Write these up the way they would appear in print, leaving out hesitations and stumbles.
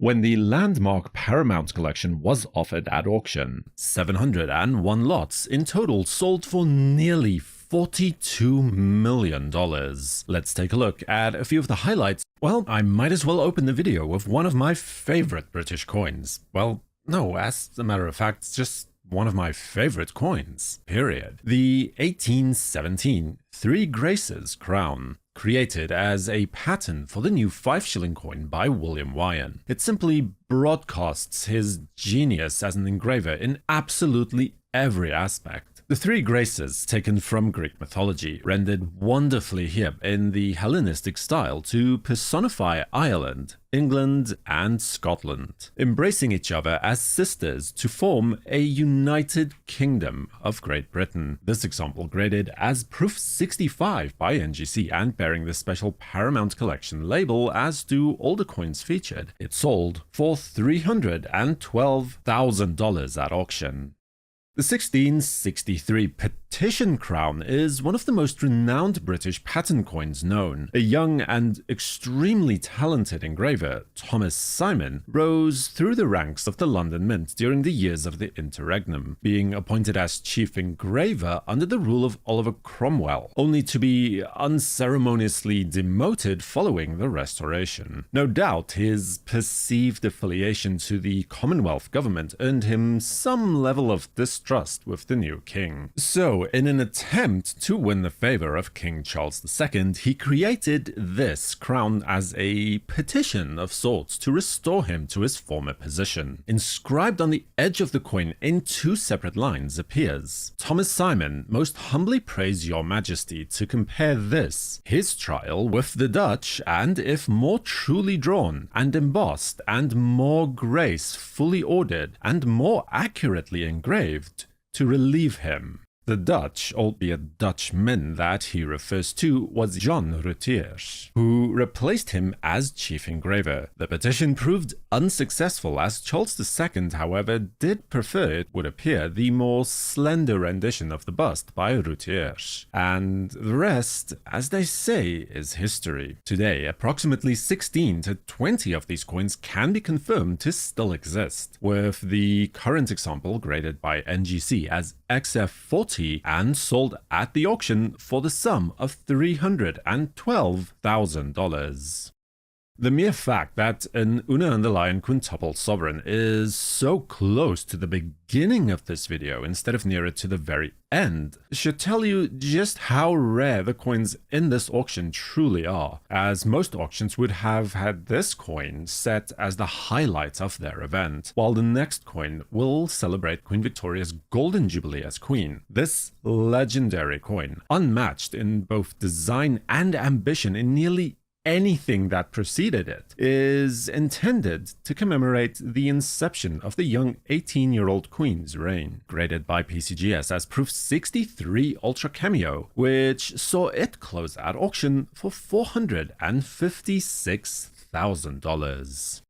when the landmark Paramount Collection was offered at auction. 701 lots in total sold for nearly $42 million. Let's take a look at a few of the highlights. Well, I might as well open the video with one of my favorite British coins. Well, no, as a matter of fact, it's just one of my favorite coins, period. The 1817 Three Graces crown, created as a pattern for the new 5-shilling coin by William Wyon. It simply broadcasts his genius as an engraver in absolutely every aspect. The Three Graces, taken from Greek mythology, rendered wonderfully here in the Hellenistic style to personify Ireland, England, and Scotland, embracing each other as sisters to form a united kingdom of Great Britain. This example graded as Proof 65 by NGC and bearing the special Paramount Collection label, as do all the coins featured. It sold for $312,000 at auction. The 1663 Petition Crown is one of the most renowned British pattern coins known. A young and extremely talented engraver, Thomas Simon, rose through the ranks of the London Mint during the years of the interregnum, being appointed as chief engraver under the rule of Oliver Cromwell, only to be unceremoniously demoted following the Restoration. No doubt his perceived affiliation to the Commonwealth government earned him some level of distrust with the new king. So, in an attempt to win the favor of King Charles II, he created this crown as a petition of sorts to restore him to his former position. Inscribed on the edge of the coin in 2 separate lines appears, "Thomas Simon most humbly prays your majesty to compare this, his trial, with the Dutch, and if more truly drawn, and embossed, and more grace fully ordered, and more accurately engraved, to relieve him." The Dutch, albeit Dutchman that he refers to, was John Rutiers, who replaced him as chief engraver. The petition proved unsuccessful, as Charles II, however, did prefer, it would appear, the more slender rendition of the bust by Rutiers. And the rest, as they say, is history. Today, approximately 16 to 20 of these coins can be confirmed to still exist, with the current example graded by NGC as XF40 and sold at the auction for the sum of $312,000. The mere fact that an Una underline quintuple sovereign is so close to the beginning of this video instead of nearer to the very end should tell you just how rare the coins in this auction truly are, as most auctions would have had this coin set as the highlight of their event, while the next coin will celebrate Queen Victoria's Golden Jubilee as Queen. This legendary coin, unmatched in both design and ambition in nearly anything that preceded it, is intended to commemorate the inception of the young 18-year-old Queen's reign, graded by PCGS as Proof 63 Ultra Cameo, which saw it close at auction for $456,000.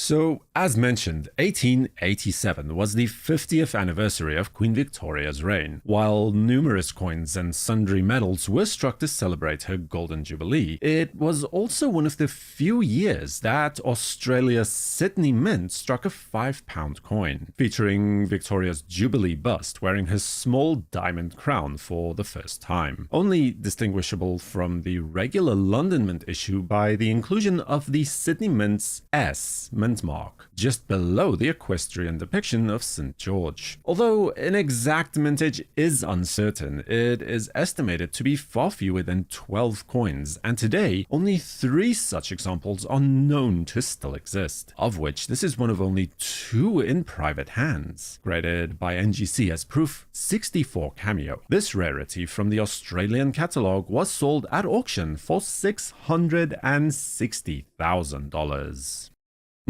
So, as mentioned, 1887 was the 50th anniversary of Queen Victoria's reign. While numerous coins and sundry medals were struck to celebrate her Golden Jubilee, it was also one of the few years that Australia's Sydney Mint struck a £5 coin, featuring Victoria's Jubilee bust wearing her small diamond crown for the first time, only distinguishable from the regular London Mint issue by the inclusion of the Sydney Mint's S mint mark, just below the equestrian depiction of St. George. Although an exact mintage is uncertain, it is estimated to be far fewer than 12 coins, and today only 3 such examples are known to still exist, of which this is one of only 2 in private hands, graded by NGC as Proof 64 Cameo. This rarity from the Australian catalogue was sold at auction for $660,000.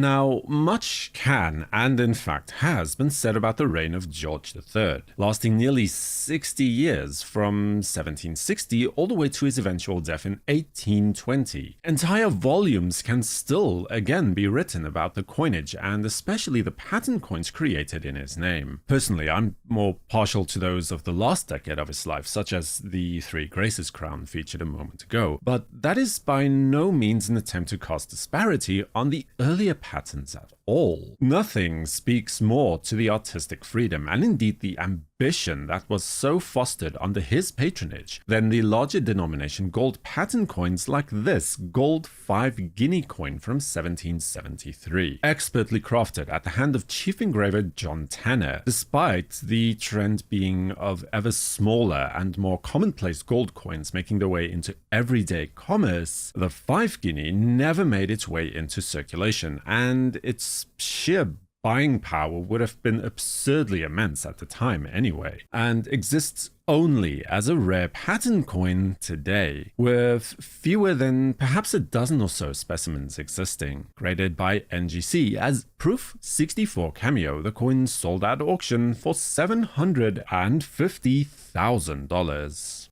Now, much can, and in fact has, been said about the reign of George III, lasting nearly 60 years from 1760 all the way to his eventual death in 1820. Entire volumes can still again be written about the coinage, and especially the pattern coins created in his name. Personally, I'm more partial to those of the last decade of his life, such as the Three Graces crown featured a moment ago, but that is by no means an attempt to cast disparity on the earlier patterns at all. Nothing speaks more to the artistic freedom and indeed the ambition that was so fostered under his patronage than the larger denomination gold pattern coins like this gold 5 guinea coin from 1773, expertly crafted at the hand of chief engraver John Tanner. Despite the trend being of ever smaller and more commonplace gold coins making their way into everyday commerce, the 5 guinea never made its way into circulation, and its sheer buying power would have been absurdly immense at the time anyway, and exists only as a rare pattern coin today, with fewer than perhaps a dozen or so specimens existing. Graded by NGC as Proof 64 Cameo, the coin sold at auction for $750,000.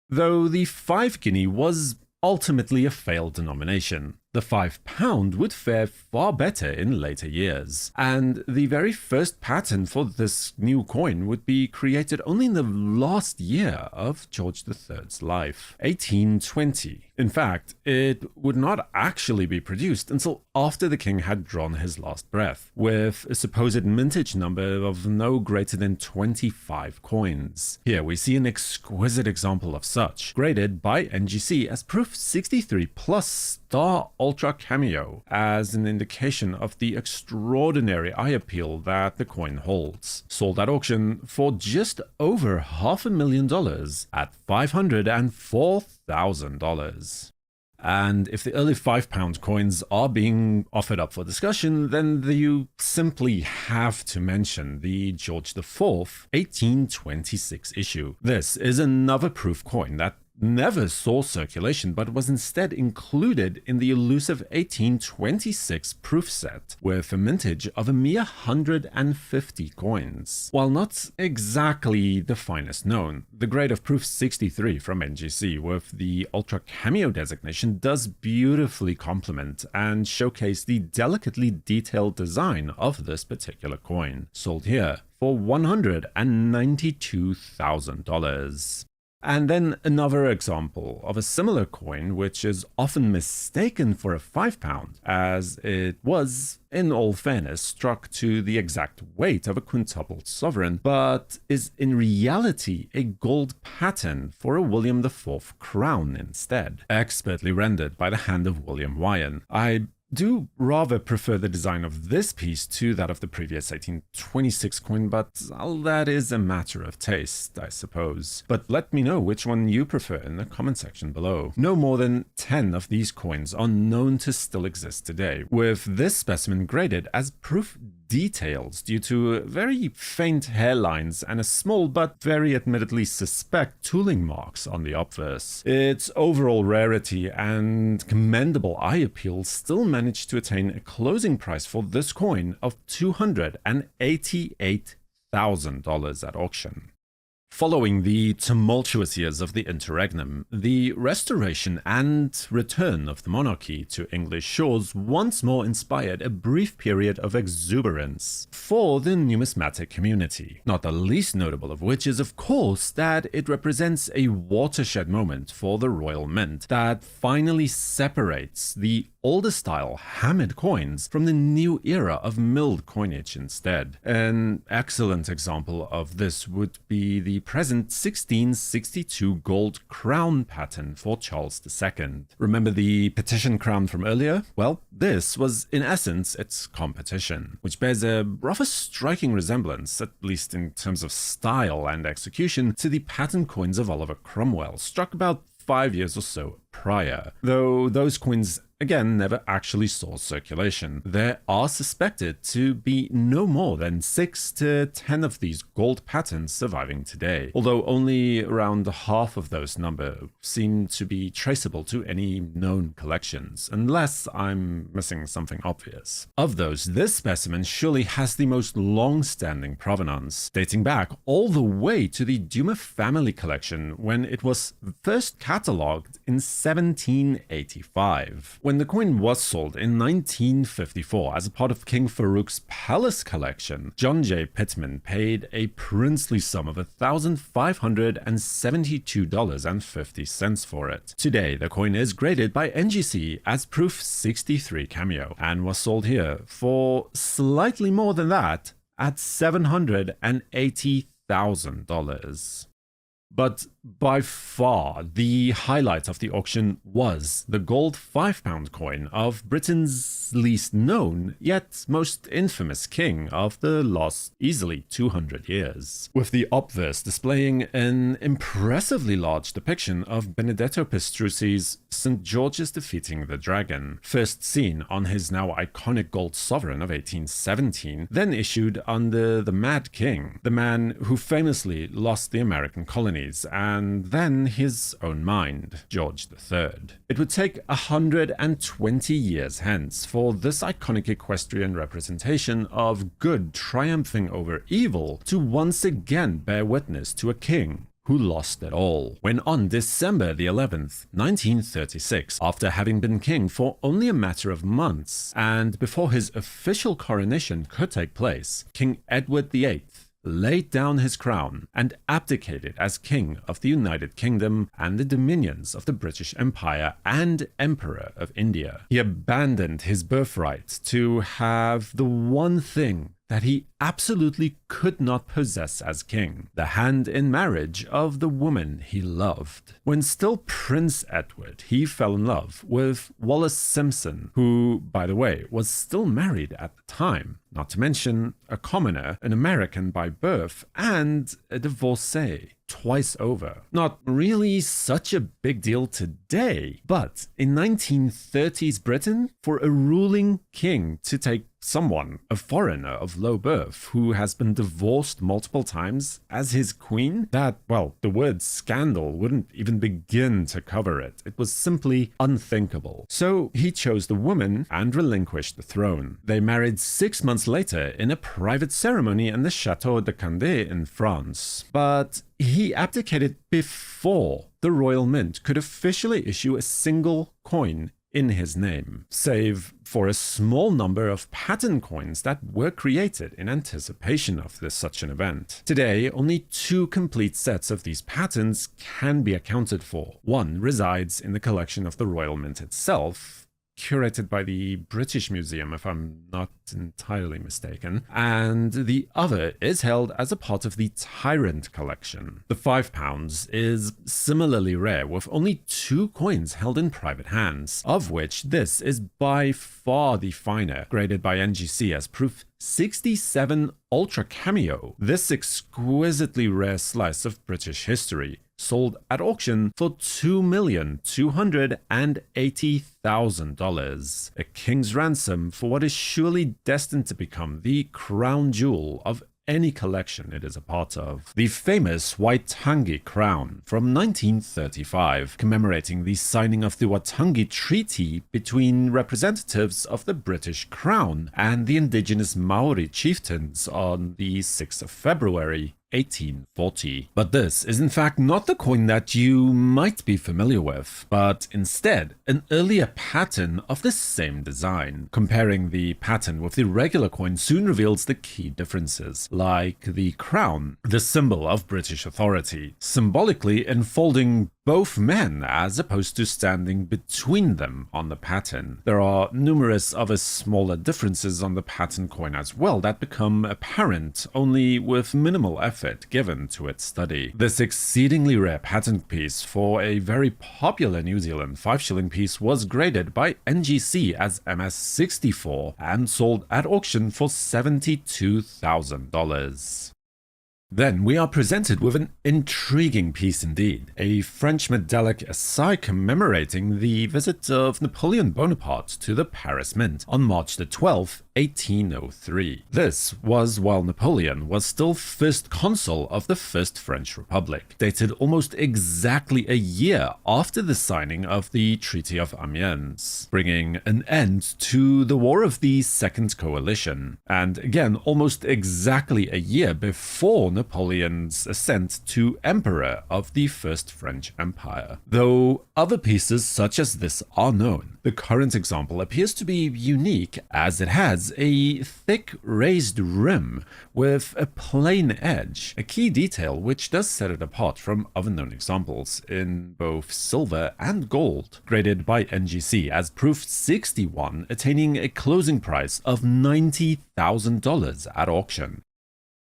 Though the 5 guinea was ultimately a failed denomination, the £5 would fare far better in later years, and the very first pattern for this new coin would be created only in the last year of George III's life, 1820. In fact, it would not actually be produced until after the king had drawn his last breath, with a supposed mintage number of no greater than 25 coins. Here we see an exquisite example of such, graded by NGC as Proof 63 plus Star Ultra Cameo, as an indication of the extraordinary eye appeal that the coin holds. Sold at auction for just over $500,000 at $504,000. And if the early £5 coins are being offered up for discussion, then you simply have to mention the George IV 1826 issue. This is another proof coin that never saw circulation but was instead included in the elusive 1826 proof set, with a mintage of a mere 150 coins. While not exactly the finest known, the grade of Proof 63 from NGC with the Ultra Cameo designation does beautifully complement and showcase the delicately detailed design of this particular coin, sold here for $192,000. And then another example of a similar coin which is often mistaken for a £5, as it was, in all fairness, struck to the exact weight of a quintupled sovereign, but is in reality a gold pattern for a William IV crown instead, expertly rendered by the hand of William Wyon. I do rather prefer the design of this piece to that of the previous 1826 coin, but that is a matter of taste, I suppose. But let me know which one you prefer in the comment section below. No more than 10 of these coins are known to still exist today, with this specimen graded as proof details due to very faint hairlines and a small but very admittedly suspect tooling marks on the obverse. Its overall rarity and commendable eye appeal still managed to attain a closing price for this coin of $288,000 at auction. Following the tumultuous years of the interregnum, the restoration and return of the monarchy to English shores once more inspired a brief period of exuberance for the numismatic community, not the least notable of which is, of course, that it represents a watershed moment for the royal mint that finally separates the older style hammered coins from the new era of milled coinage instead. An excellent example of this would be the present 1662 gold crown pattern for Charles II. Remember the petition crown from earlier? Well, this was in essence its competition, which bears a rather striking resemblance, at least in terms of style and execution, to the pattern coins of Oliver Cromwell, struck about 5 years or so prior, though those coins again never actually saw circulation. There are suspected to be no more than 6 to 10 of these gold patterns surviving today, although only around half of those number seem to be traceable to any known collections, unless I'm missing something obvious. Of those, this specimen surely has the most long-standing provenance, dating back all the way to the Dumas family collection when it was first catalogued in 1785. When the coin was sold in 1954 as a part of King Farouk's palace collection, John J. Pittman paid a princely sum of $1,572.50 for it. Today, the coin is graded by NGC as Proof 63 Cameo and was sold here for slightly more than that at $780,000. But by far, the highlight of the auction was the gold £5 coin of Britain's least known, yet most infamous king of the last easily 200 years, with the obverse displaying an impressively large depiction of Benedetto Pestrucci's St. George's defeating the dragon, first seen on his now iconic gold sovereign of 1817, then issued under the Mad King, the man who famously lost the American colonies and then his own mind, George III. It would take 120 years hence for this iconic equestrian representation of good triumphing over evil to once again bear witness to a king who lost it all, when on December the 11th, 1936, after having been king for only a matter of months, and before his official coronation could take place, King Edward VIII laid down his crown and abdicated as King of the United Kingdom and the dominions of the British Empire and Emperor of India. He abandoned his birthright to have the one thing that he absolutely could not possess as king, the hand in marriage of the woman he loved. When still Prince Edward, he fell in love with Wallis Simpson, who, by the way, was still married at the time, not to mention a commoner, an American by birth, and a divorcee. Twice over. Not really such a big deal today, but in 1930s Britain, for a ruling king to take someone, a foreigner of low birth, who has been divorced multiple times, as his queen, that, well, the word scandal wouldn't even begin to cover it. It was simply unthinkable. So he chose the woman and relinquished the throne. They married 6 months later in a private ceremony in the Château de Candé in France. But he abdicated before the royal mint could officially issue a single coin in his name, save for a small number of pattern coins that were created in anticipation of such an event. Today, only 2 complete sets of these patterns can be accounted for. One resides in the collection of the Royal Mint itself, curated by the British Museum, if I'm not entirely mistaken, and the other is held as a part of the Tyrant collection. The £5 is similarly rare, with only 2 coins held in private hands, of which this is by far the finer, graded by NGC as Proof 67 Ultra Cameo. This exquisitely rare slice of British history sold at auction for $2,280,000, a king's ransom for what is surely destined to become the crown jewel of any collection it is a part of. The famous Waitangi crown from 1935, commemorating the signing of the Waitangi Treaty between representatives of the British Crown and the indigenous Maori chieftains on the 6th of February 1840. But this is in fact not the coin that you might be familiar with, but instead an earlier pattern of the same design. Comparing the pattern with the regular coin soon reveals the key differences, like the crown, the symbol of British authority, symbolically enfolding both men as opposed to standing between them on the pattern. There are numerous other smaller differences on the pattern coin as well that become apparent only with minimal effort given to its study. This exceedingly rare pattern piece for a very popular New Zealand 5-shilling piece was graded by NGC as MS64 and sold at auction for $72,000. Then we are presented with an intriguing piece indeed, a French medallic assai commemorating the visit of Napoleon Bonaparte to the Paris Mint on March the 12th, 1803. This was while Napoleon was still first consul of the First French Republic, dated almost exactly a year after the signing of the Treaty of Amiens, bringing an end to the War of the Second Coalition, and again almost exactly a year before Napoleon's ascent to Emperor of the First French Empire. Though other pieces such as this are known, the current example appears to be unique as it has a thick raised rim with a plain edge, a key detail which does set it apart from other known examples in both silver and gold, graded by NGC as proof 61, attaining a closing price of $90,000 at auction.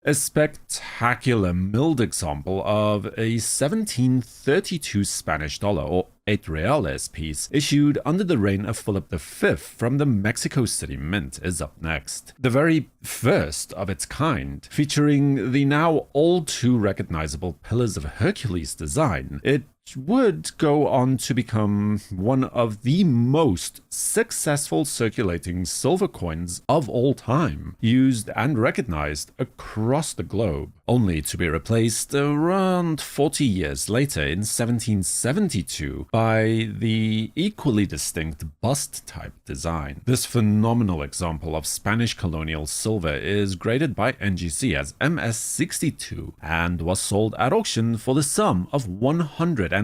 A spectacular milled example of a 1732 Spanish dollar or 8 reales piece issued under the reign of Philip V from the Mexico City Mint is up next. The very first of its kind, featuring the now all too recognizable Pillars of Hercules design, it would go on to become one of the most successful circulating silver coins of all time, used and recognized across the globe, only to be replaced around 40 years later in 1772 by the equally distinct bust-type design. This phenomenal example of Spanish colonial silver is graded by NGC as MS62 and was sold at auction for the sum of $168,000.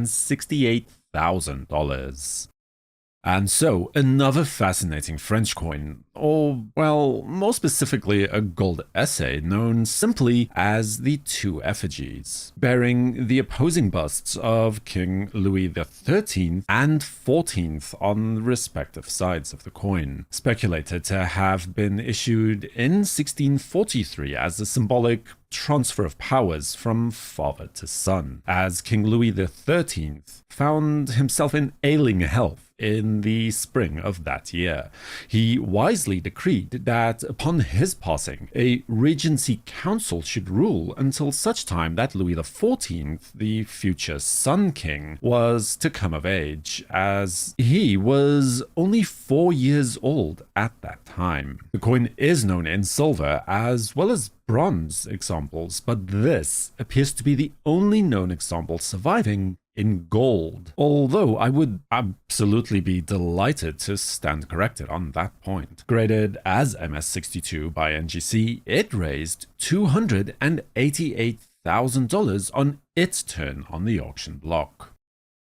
And so, another fascinating French coin, or, well, more specifically a gold essay known simply as the Two Effigies, bearing the opposing busts of King Louis XIII and XIV on respective sides of the coin, speculated to have been issued in 1643 as a symbolic transfer of powers from father to son, as King Louis XIII found himself in ailing health in the spring of that year. He wisely decreed that upon his passing, a regency council should rule until such time that Louis XIV, the future Sun King, was to come of age, as he was only 4 years old at that time. The coin is known in silver as well as bronze examples, but this appears to be the only known example surviving in gold, although I would absolutely be delighted to stand corrected on that point. Graded as MS62 by NGC, it raised $288,000 on its turn on the auction block.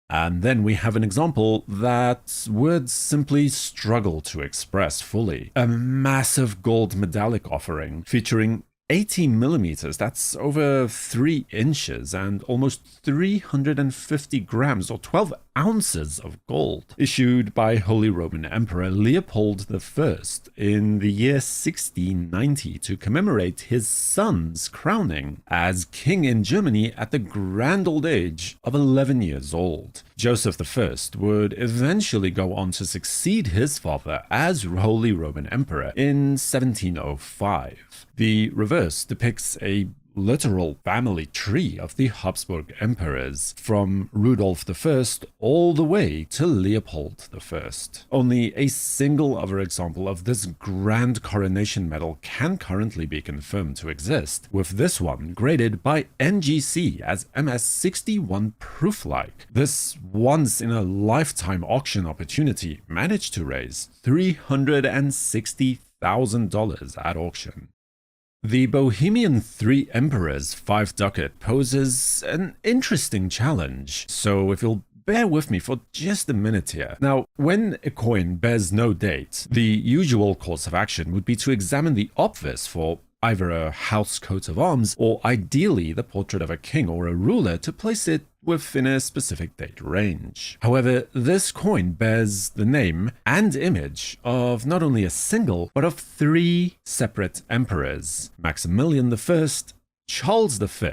And then we have an example that words simply struggle to express fully. A massive gold medallic offering featuring 80 millimeters, that's over 3 inches, and almost 350 grams or 12 ounces of gold, issued by Holy Roman Emperor Leopold I in the year 1690 to commemorate his son's crowning as king in Germany at the grand old age of 11 years old. Joseph I would eventually go on to succeed his father as Holy Roman Emperor in 1705. The reverse depicts a literal family tree of the Habsburg emperors, from Rudolf I all the way to Leopold I. Only a single other example of this grand coronation medal can currently be confirmed to exist, with this one graded by NGC as MS61 proof-like. This once-in-a-lifetime auction opportunity managed to raise $360,000 at auction. The Bohemian Three Emperors 5 ducat poses an interesting challenge, so if you'll bear with me for just a minute here. Now, when a coin bears no date, the usual course of action would be to examine the obverse for either a house coat of arms or ideally the portrait of a king or a ruler to place it within a specific date range. However, this coin bears the name and image of not only a single, but of 3 separate emperors: Maximilian I, Charles V,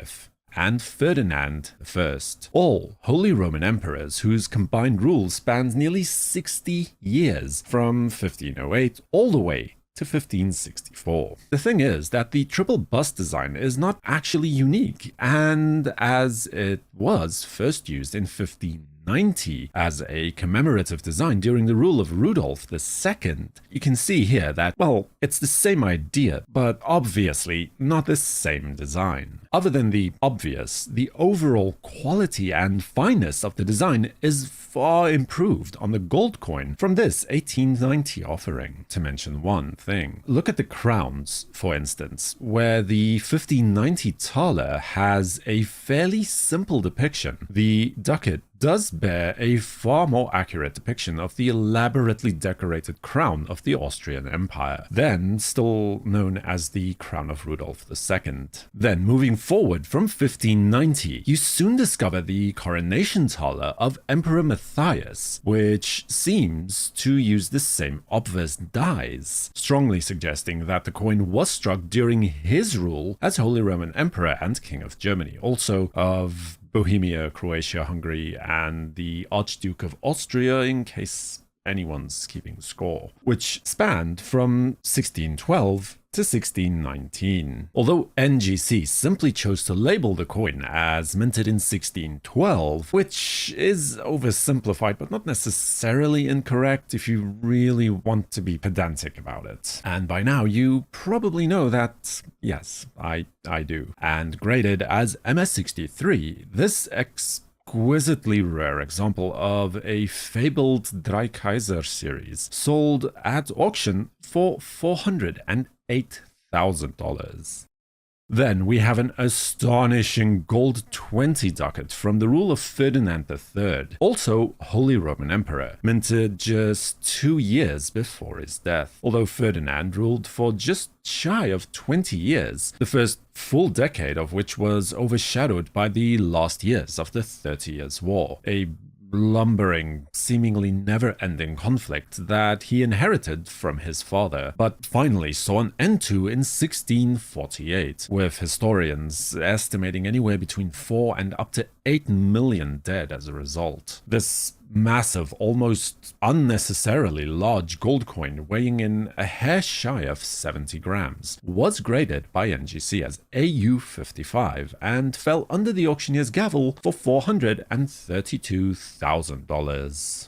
and Ferdinand I, all Holy Roman emperors whose combined rule spans nearly 60 years, from 1508 all the way to 1564. The thing is that the triple bust design is not actually unique, and as it was first used in 1590, 1690 as a commemorative design during the rule of Rudolf II. You can see here that, well, it's the same idea, but obviously not the same design. Other than the obvious, the overall quality and fineness of the design is far improved on the gold coin from this 1890 offering. To mention one thing, look at the crowns, for instance, where the 1590 thaler has a fairly simple depiction. The ducat does bear a far more accurate depiction of the elaborately decorated crown of the Austrian Empire, then still known as the crown of Rudolf II. Then moving forward from 1590, you soon discover the coronation thaler of Emperor Matthias, which seems to use the same obverse dies, strongly suggesting that the coin was struck during his rule as Holy Roman Emperor and King of Germany, also of Bohemia, Croatia, Hungary, and the Archduke of Austria, in case anyone's keeping score, which spanned from 1612 to 1619. Although NGC simply chose to label the coin as minted in 1612, which is oversimplified but not necessarily incorrect if you really want to be pedantic about it. And by now you probably know that, yes, I do. And graded as MS63, this exquisitely rare example of a fabled Drei Kaiser series sold at auction for $408,000. Then we have an astonishing gold 20 ducat from the rule of Ferdinand III, also Holy Roman Emperor, minted just 2 years before his death. Although Ferdinand ruled for just shy of 20 years, the first full decade of which was overshadowed by the last years of the 30 Years' War, a lumbering, seemingly never-ending conflict that he inherited from his father, but finally saw an end to in 1648, with historians estimating anywhere between 4 and up to 8 million dead as a result. This massive, almost unnecessarily large gold coin weighing in a hair shy of 70 grams was graded by NGC as AU55 and fell under the auctioneer's gavel for $432,000.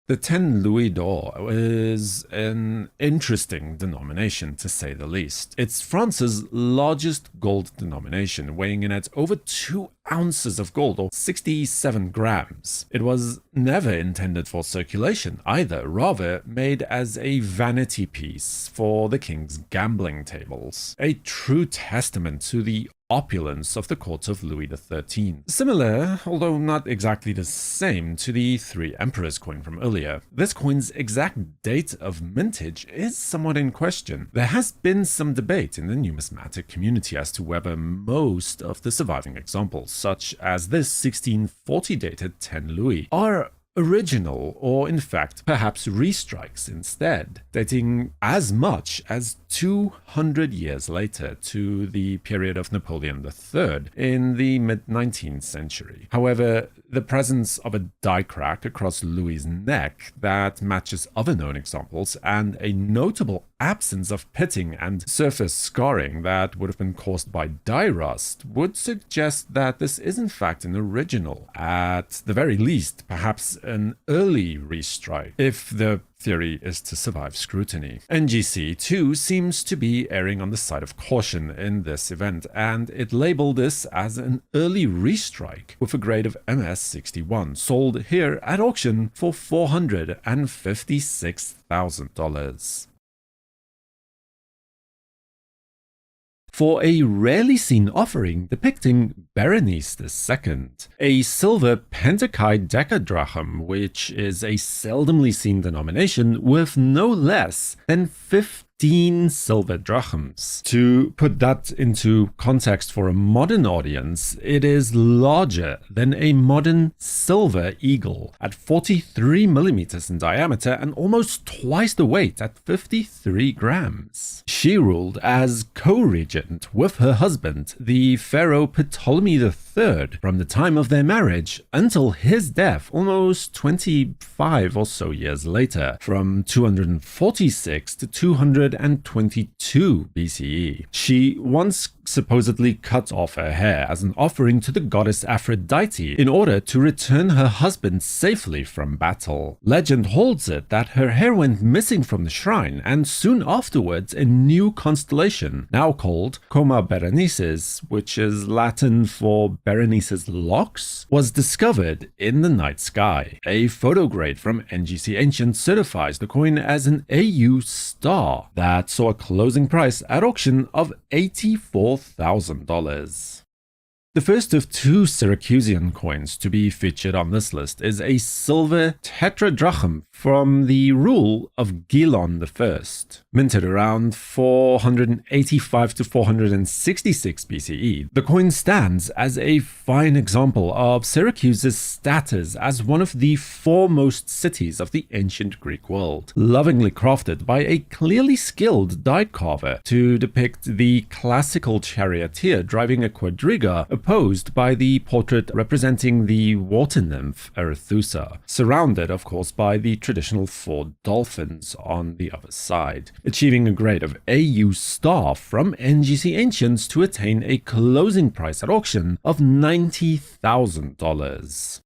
The 10 louis d'or is an interesting denomination, to say the least. It's France's largest gold denomination, weighing in at over 2 ounces of gold, or 67 grams. It was never intended for circulation either, rather made as a vanity piece for the king's gambling tables. A true testament to the opulence of the court of Louis XIII. Similar, although not exactly the same, to the Three Emperors coin from earlier. This coin's exact date of mintage is somewhat in question. There has been some debate in the numismatic community as to whether most of the surviving examples, such as this 1640 dated 10 louis, are original, or in fact perhaps restrikes instead, dating as much as 200 years later to the period of Napoleon III in the mid-19th century. However, the presence of a die crack across Louis's neck that matches other known examples, and a notable absence of pitting and surface scarring that would have been caused by die rust would suggest that this is in fact an original, at the very least perhaps an early restrike, if the theory is to survive scrutiny. NGC, too, seems to be erring on the side of caution in this event, and it labeled this as an early restrike with a grade of MS61, sold here at auction for $456,000. For a rarely seen offering depicting Berenice II, a silver pentachite Decadrachm, which is a seldomly seen denomination with no less than 15 silver drachms. To put that into context for a modern audience, it is larger than a modern silver eagle at 43 millimeters in diameter and almost twice the weight at 53 grams. She ruled as co-regent with her husband, the pharaoh Ptolemy III, from the time of their marriage until his death almost 25 or so years later, from 246 to 222 BCE. She once supposedly cut off her hair as an offering to the goddess Aphrodite in order to return her husband safely from battle. Legend holds it that her hair went missing from the shrine, and soon afterwards a new constellation, now called Coma Berenices, which is Latin for Berenice's locks, was discovered in the night sky. A photograde from NGC Ancient certifies the coin as an AU star that saw a closing price at auction of $84,000. The first of two Syracusean coins to be featured on this list is a silver Tetradrachm from the rule of Gilon I, minted around 485 to 466 BCE. The coin stands as a fine example of Syracuse's status as one of the foremost cities of the ancient Greek world, lovingly crafted by a clearly skilled die carver to depict the classical charioteer driving a quadriga, opposed by the portrait representing the water nymph Arethusa, surrounded of course by the traditional four dolphins on the other side, achieving a grade of AU star from NGC Ancients to attain a closing price at auction of $90,000.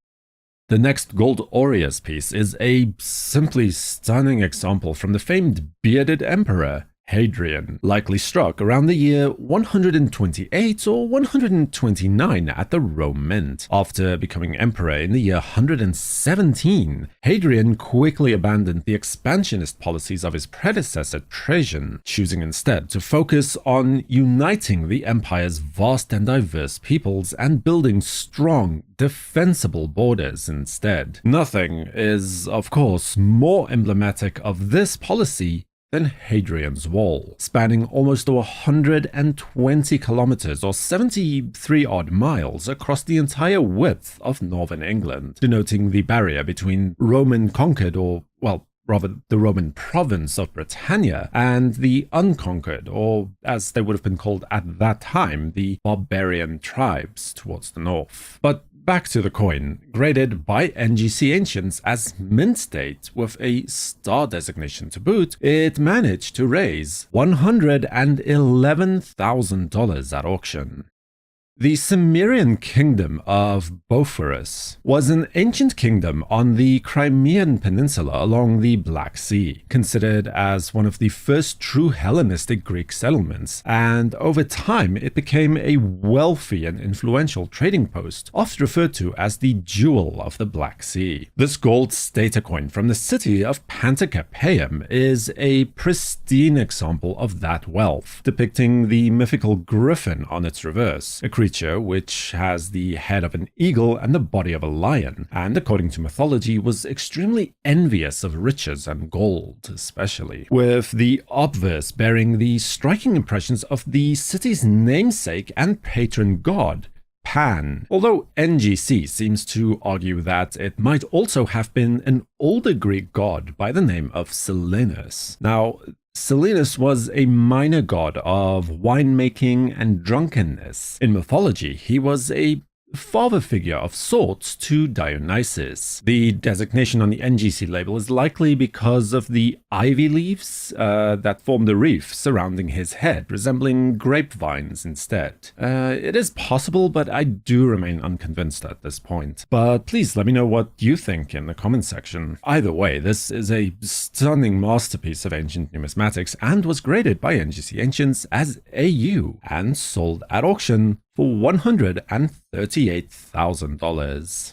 The next gold Aureus piece is a simply stunning example from the famed bearded emperor Hadrian, likely struck around the year 128 or 129 at the Rome Mint. After becoming emperor in the year 117, Hadrian quickly abandoned the expansionist policies of his predecessor Trajan, choosing instead to focus on uniting the empire's vast and diverse peoples and building strong, defensible borders instead. Nothing is, of course, more emblematic of this policy than Hadrian's Wall, spanning almost 120 kilometers or 73 odd miles across the entire width of northern England, denoting the barrier between Roman conquered or, well, rather the Roman province of Britannia and the unconquered, or as they would have been called at that time, the barbarian tribes towards the north. But back to the coin, graded by NGC Ancients as mint date with a star designation to boot, it managed to raise $111,000 at auction. The Cimmerian kingdom of Bosphorus was an ancient kingdom on the Crimean Peninsula along the Black Sea, considered as one of the first true Hellenistic Greek settlements, and over time it became a wealthy and influential trading post, oft referred to as the Jewel of the Black Sea. This gold stater coin from the city of Panticapaeum is a pristine example of that wealth, depicting the mythical Griffin on its reverse, a creature which has the head of an eagle and the body of a lion, and according to mythology was extremely envious of riches and gold especially, with the obverse bearing the striking impressions of the city's namesake and patron god, Pan, although NGC seems to argue that it might also have been an older Greek god by the name of Silenus. Now, Silenus was a minor god of winemaking and drunkenness. In mythology, he was a father figure of sorts to Dionysus. The designation on the NGC label is likely because of the ivy leaves that form the reef surrounding his head, resembling grapevines instead. It is possible, but I do remain unconvinced at this point. But please let me know what you think in the comment section. Either way, this is a stunning masterpiece of ancient numismatics and was graded by NGC Ancients as AU and sold at auction for $138,000.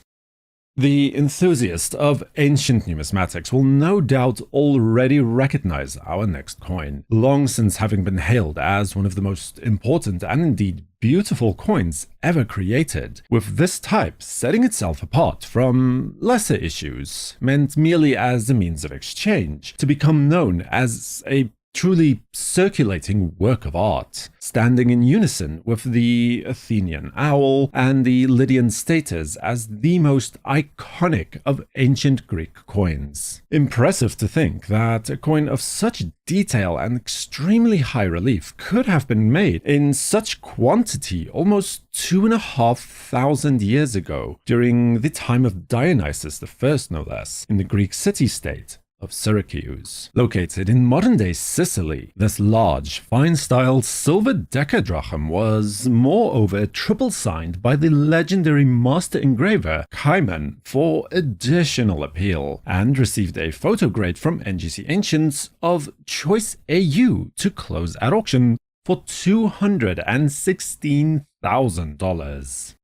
The enthusiast of ancient numismatics will no doubt already recognize our next coin, long since having been hailed as one of the most important and indeed beautiful coins ever created, with this type setting itself apart from lesser issues, meant merely as a means of exchange, to become known as a truly circulating work of art, standing in unison with the Athenian owl and the Lydian staters as the most iconic of ancient Greek coins. Impressive to think that a coin of such detail and extremely high relief could have been made in such quantity almost 2,500 years ago, during the time of Dionysus I, no less, in the Greek city-state of Syracuse. Located in modern-day Sicily, this large, fine-style silver Decadrachm was moreover triple-signed by the legendary master engraver Cayman for additional appeal, and received a photo grade from NGC Ancients of choice AU to close at auction for $216,000.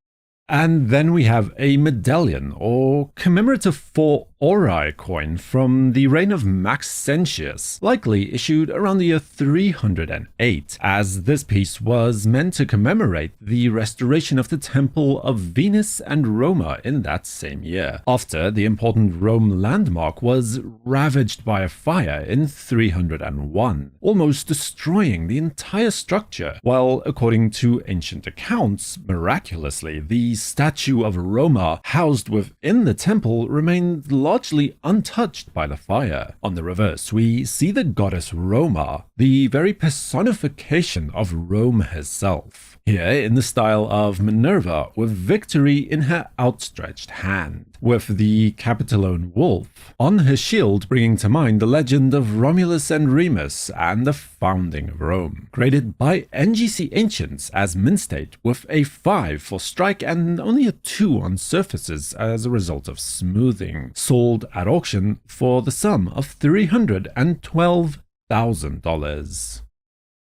And then we have a medallion, or commemorative for Era coin from the reign of Maxentius, likely issued around the year 308, as this piece was meant to commemorate the restoration of the Temple of Venus and Roma in that same year, after the important Rome landmark was ravaged by a fire in 301, almost destroying the entire structure, while according to ancient accounts, miraculously, the statue of Roma housed within the temple remained largely untouched by the fire. On the reverse, we see the goddess Roma, the very personification of Rome herself, here in the style of Minerva, with victory in her outstretched hand, with the Capitolone wolf on her shield, bringing to mind the legend of Romulus and Remus and the founding of Rome. Graded by NGC Ancients as mint state, with a 5 for strike and only a 2 on surfaces as a result of smoothing. Sold at auction for the sum of $312,000.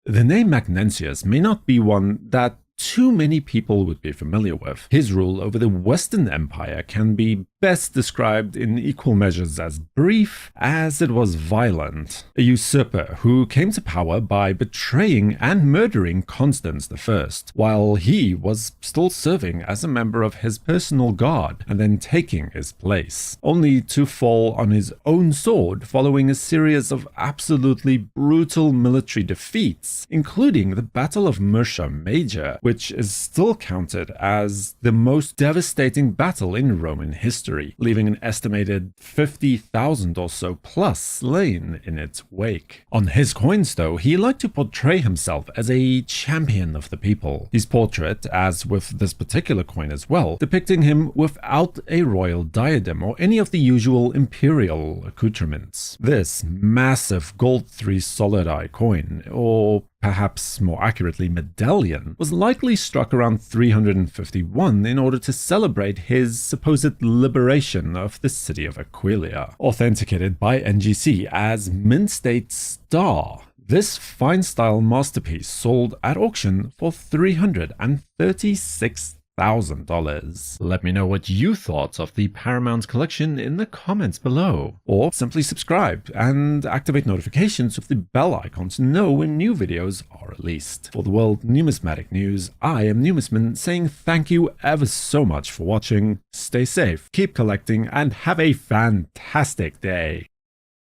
The name Maxentius may not be one that too many people would be familiar with. His rule over the Western Empire can be best described in equal measures as brief as it was violent. A usurper who came to power by betraying and murdering Constans I, while he was still serving as a member of his personal guard and then taking his place, only to fall on his own sword following a series of absolutely brutal military defeats, including the Battle of Murcia Major, which is still counted as the most devastating battle in Roman history, leaving an estimated 50,000 or so plus slain in its wake. On his coins, though, he liked to portray himself as a champion of the people. His portrait, as with this particular coin as well, depicting him without a royal diadem or any of the usual imperial accoutrements. This massive gold 3 solidi coin, or perhaps more accurately medallion, was likely struck around 351 in order to celebrate his supposed liberation of the city of Aquileia. Authenticated by NGC as mint state star, this fine-style masterpiece sold at auction for $336,000. Let me know what you thought of the Paramount Collection in the comments below, or simply subscribe and activate notifications with the bell icon to know when new videos are released. For the World Numismatic News, I am Numisman, saying thank you ever so much for watching, stay safe, keep collecting, and have a fantastic day.